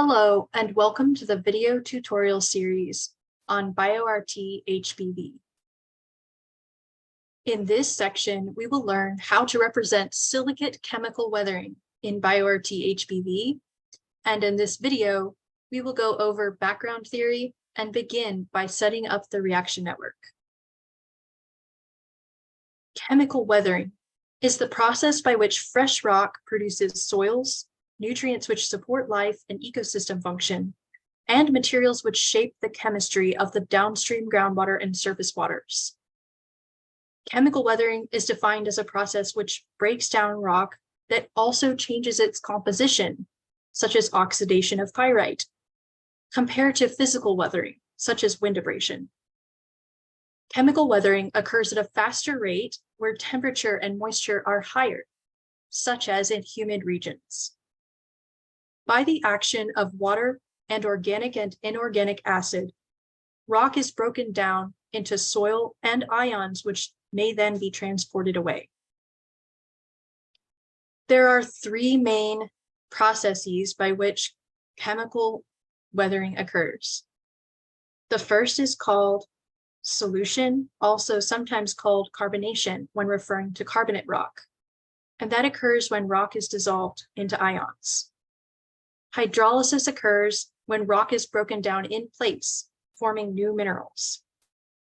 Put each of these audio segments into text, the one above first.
Hello, and welcome to the video tutorial series on BioRT-HBV. In this section, we will learn how to represent silicate chemical weathering in BioRT-HBV, and in this video, we will go over background theory and begin by setting up the reaction network. Chemical weathering is the process by which fresh rock produces soils, nutrients which support life and ecosystem function, and materials which shape the chemistry of the downstream groundwater and surface waters. Chemical weathering is defined as a process which breaks down rock that also changes its composition, such as oxidation of pyrite, compared to physical weathering, such as wind abrasion. Chemical weathering occurs at a faster rate where temperature and moisture are higher, such as in humid regions. By the action of water and organic and inorganic acid, rock is broken down into soil and ions, which may then be transported away. There are three main processes by which chemical weathering occurs. The first is called solution, also sometimes called carbonation when referring to carbonate rock, and that occurs when rock is dissolved into ions. Hydrolysis occurs when rock is broken down in place, forming new minerals,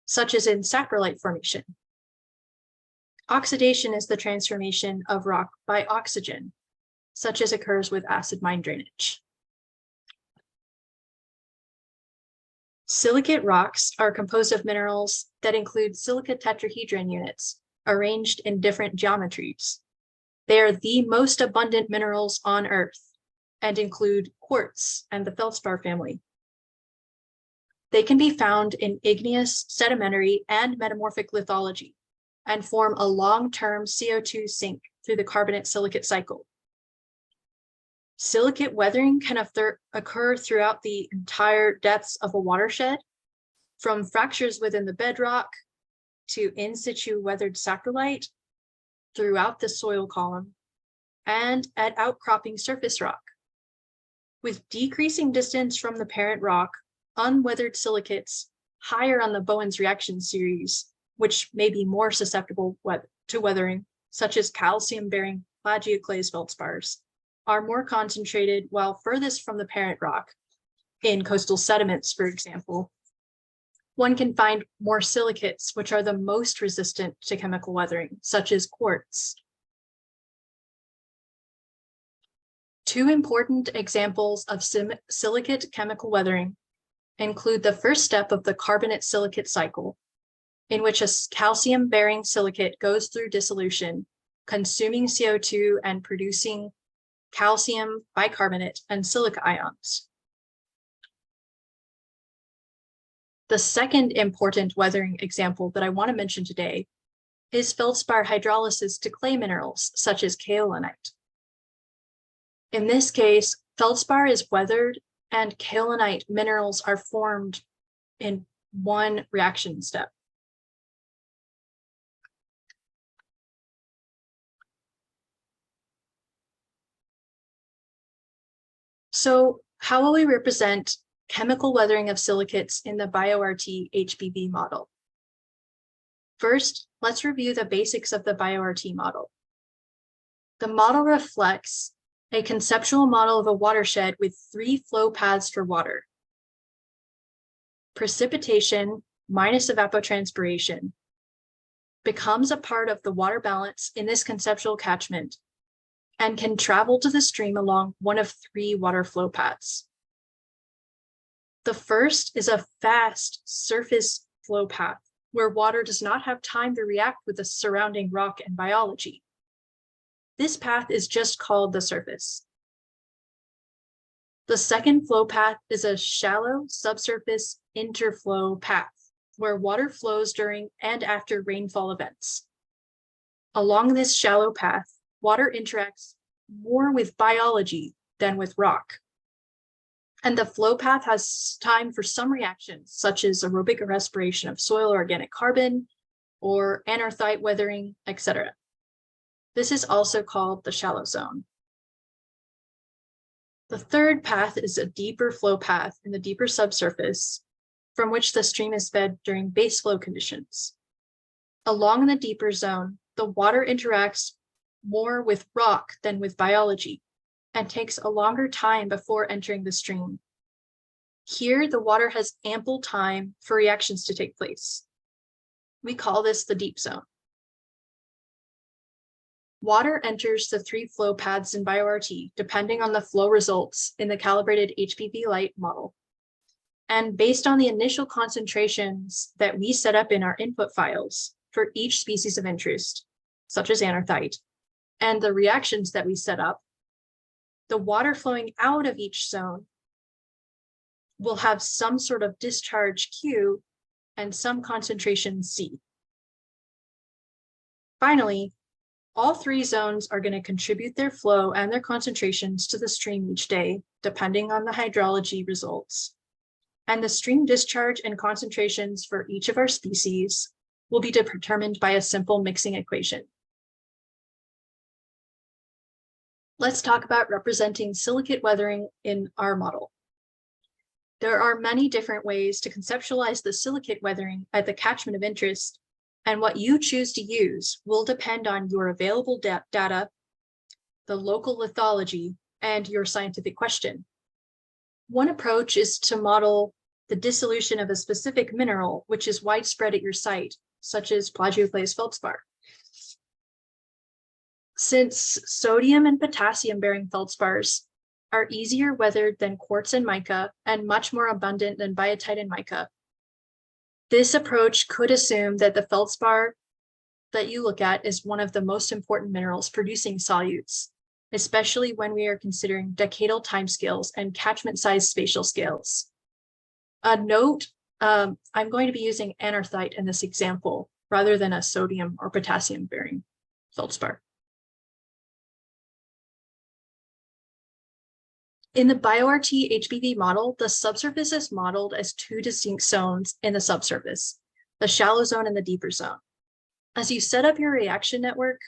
such as in saprolite formation. Oxidation is the transformation of rock by oxygen, such as occurs with acid mine drainage. Silicate rocks are composed of minerals that include silica tetrahedron units arranged in different geometries. They are the most abundant minerals on Earth and include quartz and the feldspar family. They can be found in igneous, sedimentary, and metamorphic lithology and form a long-term CO2 sink through the carbonate-silicate cycle. Silicate weathering can occur throughout the entire depths of a watershed, from fractures within the bedrock to in situ weathered saprolite throughout the soil column and at outcropping surface rock. With decreasing distance from the parent rock, unweathered silicates higher on the Bowen's reaction series, which may be more susceptible to weathering, such as calcium-bearing plagioclase feldspars, are more concentrated, while furthest from the parent rock, in coastal sediments, for example, one can find more silicates, which are the most resistant to chemical weathering, such as quartz. Two important examples of silicate chemical weathering include the first step of the carbonate-silicate cycle, in which a calcium-bearing silicate goes through dissolution, consuming CO2 and producing calcium bicarbonate and silica ions. The second important weathering example that I want to mention today is feldspar hydrolysis to clay minerals, such as kaolinite. In this case, feldspar is weathered and kaolinite minerals are formed in one reaction step. So how will we represent chemical weathering of silicates in the BioRT-HBV model? First, let's review the basics of the BioRT model. The model reflects a conceptual model of a watershed with three flow paths for water. Precipitation minus evapotranspiration becomes a part of the water balance in this conceptual catchment and can travel to the stream along one of three water flow paths. The first is a fast surface flow path where water does not have time to react with the surrounding rock and biology. This path is just called the surface. The second flow path is a shallow subsurface interflow path where water flows during and after rainfall events. Along this shallow path, water interacts more with biology than with rock. And the flow path has time for some reactions, such as aerobic respiration of soil organic carbon or anorthite weathering, etc. This is also called the shallow zone. The third path is a deeper flow path in the deeper subsurface from which the stream is fed during base flow conditions. Along the deeper zone, the water interacts more with rock than with biology and takes a longer time before entering the stream. Here, the water has ample time for reactions to take place. We call this the deep zone. Water enters the 3 flow paths in BioRT depending on the flow results in the calibrated HBV light model. And based on the initial concentrations that we set up in our input files for each species of interest, such as anorthite, and the reactions that we set up, the water flowing out of each zone will have some sort of discharge Q and some concentration C. Finally, all 3 zones are going to contribute their flow and their concentrations to the stream each day, depending on the hydrology results. And the stream discharge and concentrations for each of our species will be determined by a simple mixing equation. Let's talk about representing silicate weathering in our model. There are many different ways to conceptualize the silicate weathering at the catchment of interest, and what you choose to use will depend on your available data, the local lithology, and your scientific question. One approach is to model the dissolution of a specific mineral which is widespread at your site, such as plagioclase feldspar. Since sodium and potassium-bearing feldspars are easier weathered than quartz and mica and much more abundant than biotite and mica, this approach could assume that the feldspar that you look at is one of the most important minerals producing solutes, especially when we are considering decadal timescales and catchment size spatial scales. A note, I'm going to be using anorthite in this example rather than a sodium or potassium bearing feldspar. In the BioRT-HBV model, the subsurface is modeled as 2 distinct zones in the subsurface, the shallow zone and the deeper zone. As you set up your reaction network,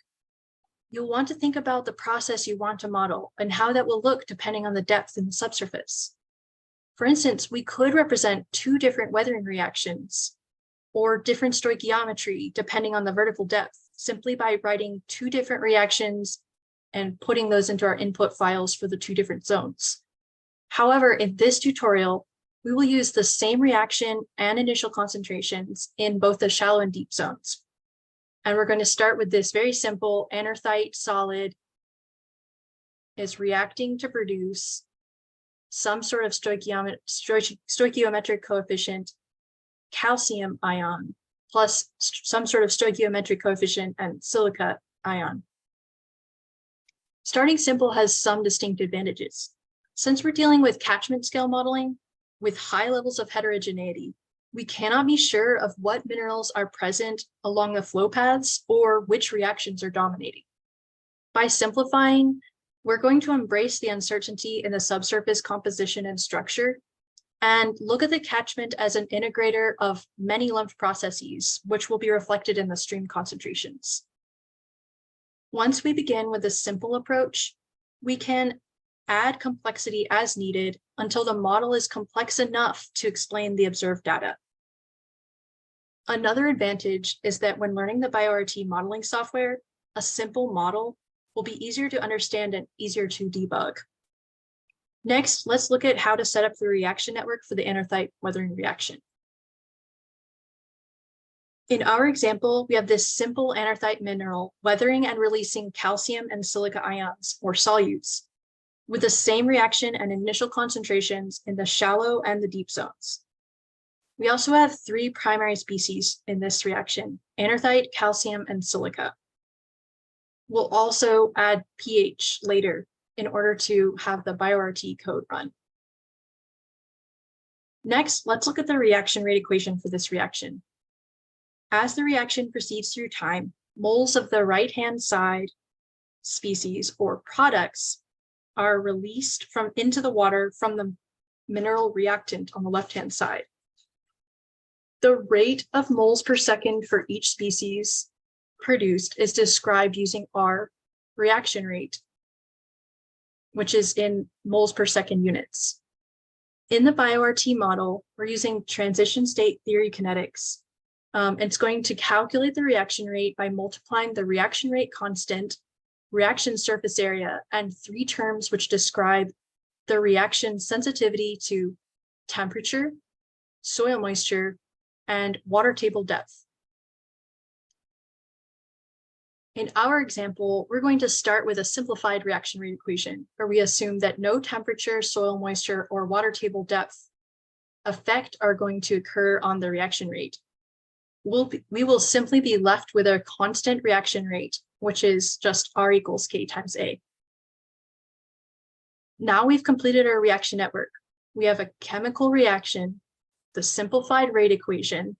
you'll want to think about the process you want to model and how that will look depending on the depth in the subsurface. For instance, we could represent 2 different weathering reactions or different stoichiometry depending on the vertical depth, simply by writing 2 different reactions and putting those into our input files for the 2 different zones. However, in this tutorial, we will use the same reaction and initial concentrations in both the shallow and deep zones. And we're going to start with this very simple anorthite solid is reacting to produce some sort of stoichiometric coefficient calcium ion plus some sort of stoichiometric coefficient and silica ion. Starting simple has some distinct advantages. Since we're dealing with catchment scale modeling with high levels of heterogeneity, we cannot be sure of what minerals are present along the flow paths or which reactions are dominating. By simplifying, we're going to embrace the uncertainty in the subsurface composition and structure and look at the catchment as an integrator of many lumped processes, which will be reflected in the stream concentrations. Once we begin with a simple approach, we can add complexity as needed until the model is complex enough to explain the observed data. Another advantage is that when learning the BioRT modeling software, a simple model will be easier to understand and easier to debug. Next, let's look at how to set up the reaction network for the anorthite weathering reaction. In our example, we have this simple anorthite mineral weathering and releasing calcium and silica ions, or solutes, with the same reaction and initial concentrations in the shallow and the deep zones. We also have 3 primary species in this reaction: anorthite, calcium, and silica. We'll also add pH later in order to have the BioRT code run. Next, let's look at the reaction rate equation for this reaction. As the reaction proceeds through time, moles of the right-hand side species or products are released into the water from the mineral reactant on the left-hand side. The rate of moles per second for each species produced is described using R, reaction rate. which is in moles per second units. In the BioRT model, we're using transition state theory kinetics. It's going to calculate the reaction rate by multiplying the reaction rate constant, reaction surface area, and 3 terms which describe the reaction sensitivity to temperature, soil moisture, and water table depth. In our example, we're going to start with a simplified reaction rate equation, where we assume that no temperature, soil moisture, or water table depth effect are going to occur on the reaction rate. We will simply be left with a constant reaction rate, which is just R equals K times A. Now we've completed our reaction network. We have a chemical reaction, the simplified rate equation.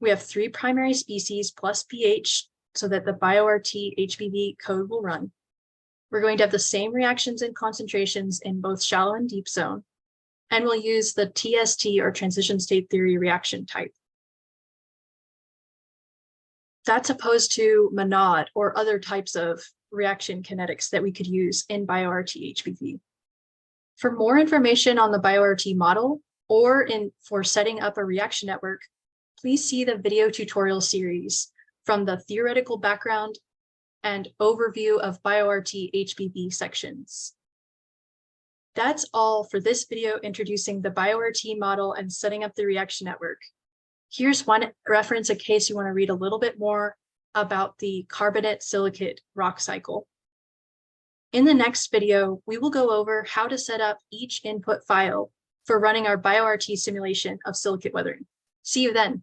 We have 3 primary species plus pH so that the BioRT-HBV code will run. We're going to have the same reactions and concentrations in both shallow and deep zone, and we'll use the TST or transition state theory reaction type. That's opposed to Monod or other types of reaction kinetics that we could use in BioRT-HBV. For more information on the BioRT model or for setting up a reaction network, please see the video tutorial series from the theoretical background and overview of BioRT-HBV sections. That's all for this video introducing the BioRT model and setting up the reaction network. Here's one reference in case you want to read a little bit more about the carbonate silicate rock cycle. In the next video, we will go over how to set up each input file for running our BioRT simulation of silicate weathering. See you then.